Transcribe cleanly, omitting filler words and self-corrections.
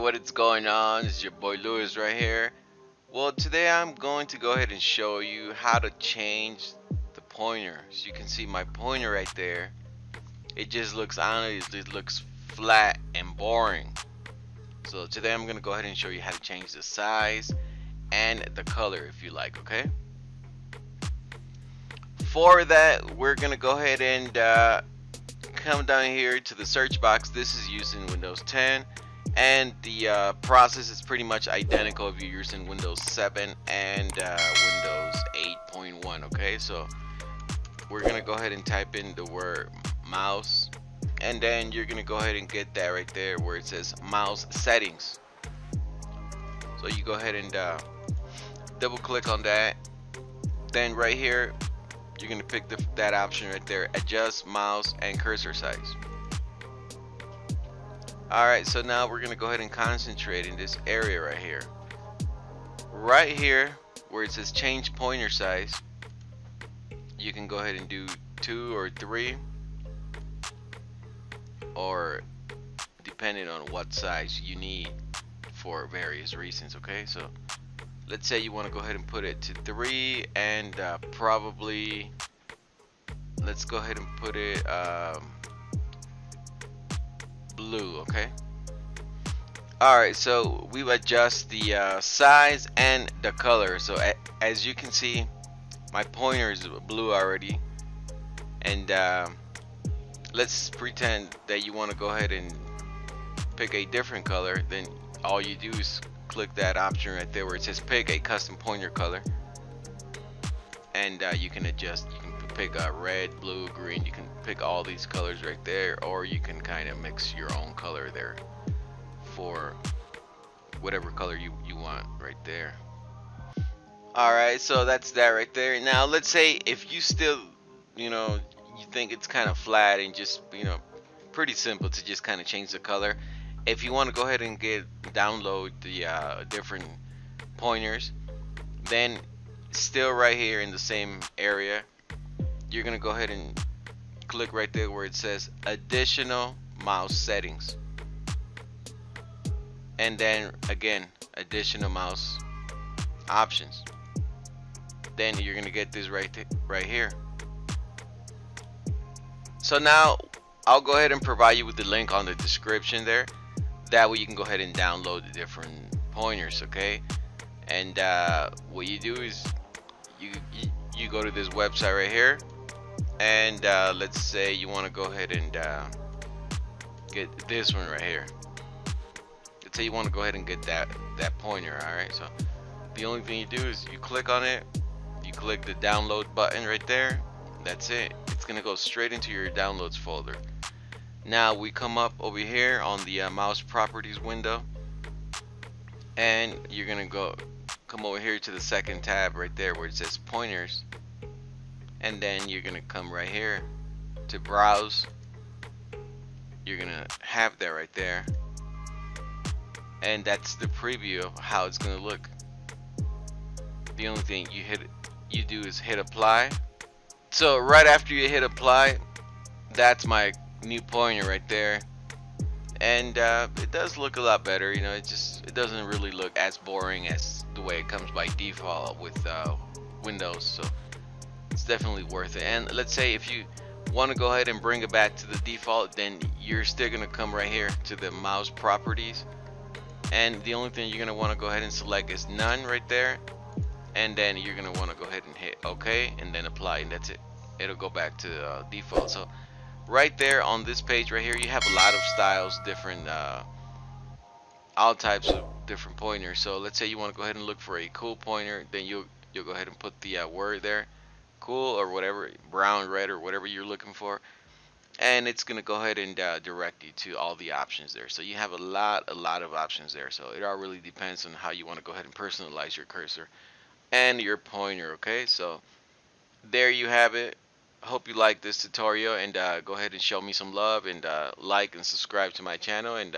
what is going on? It's your boy Lewis right here. Well, today I'm going to go ahead and show you how to change the pointer. So you can see my pointer right there. It just looks honestly, it looks flat and boring. So today I'm going to go ahead and show you how to change the size and the color if you like, okay? For that, we're going to go ahead and come down here to the search box. This is used in Windows 10. And the process is pretty much identical if you're using Windows 7 and Windows 8.1. Okay, so we're gonna go ahead and type in the word mouse, and then you're gonna go ahead and get that right there where it says mouse settings. So you go ahead and double click on that. Then right here, you're gonna pick that option right there, adjust mouse and cursor size. Alright, so now we're gonna go ahead and concentrate in this area right here. Right here where it says change pointer size, you can go ahead and do 2 or 3, or depending on what size you need for various reasons. Okay, so let's say you want to go ahead and put it to 3, and probably let's go ahead and put it blue. Okay, alright, so we adjust the size and the color. So as you can see, my pointer is blue already, and let's pretend that you want to go ahead and pick a different color. Then all you do is click that option right there where it says pick a custom pointer color, and you can adjust. You can pick red, blue, green. You can pick all these colors right there, or you can kind of mix your own color there for whatever color you want right there. Alright, so that's that right there. Now let's say if you still, you think it's kind of flat and just, pretty simple to just kind of change the color. If you want to go ahead and download the different pointers, then still right here in the same area, you're gonna go ahead and click right there where it says additional mouse settings, and then again additional mouse options. Then you're gonna get this right here. So now I'll go ahead and provide you with the link on the description there. That way you can go ahead and download the different pointers, okay? And what you do is you go to this website right here, and let's say you want to go ahead and get this one right here. Let's say you want to go ahead and get that pointer. Alright, so the only thing you do is you click on it, you click the download button right there. That's it. It's gonna go straight into your downloads folder. Now we come up over here on the mouse properties window, and you're gonna come over here to the second tab right there where it says pointers, and then you're gonna come right here to browse. You're gonna have that right there, and that's the preview of how it's gonna look. The only thing you do is hit apply. So right after you hit apply, that's my new pointer right there, and it does look a lot better. It doesn't really look as boring as the way it comes by default with Windows. So it's definitely worth it. And let's say if you want to go ahead and bring it back to the default, then you're still gonna come right here to the mouse properties, and the only thing you're gonna want to go ahead and select is none right there, and then you're gonna want to go ahead and hit OK and then apply, and that's it. It'll go back to default. So right there on this page right here, you have a lot of styles, different all types of different pointers. So let's say you want to go ahead and look for a cool pointer, then you'll go ahead and put the word there, cool, or whatever, brown, red, or whatever you're looking for, and it's gonna go ahead and direct you to all the options there. So you have a lot of options there. So it all really depends on how you want to go ahead and personalize your cursor and your pointer. Okay, so there you have it. Hope you like this tutorial, and go ahead and show me some love, and like and subscribe to my channel, and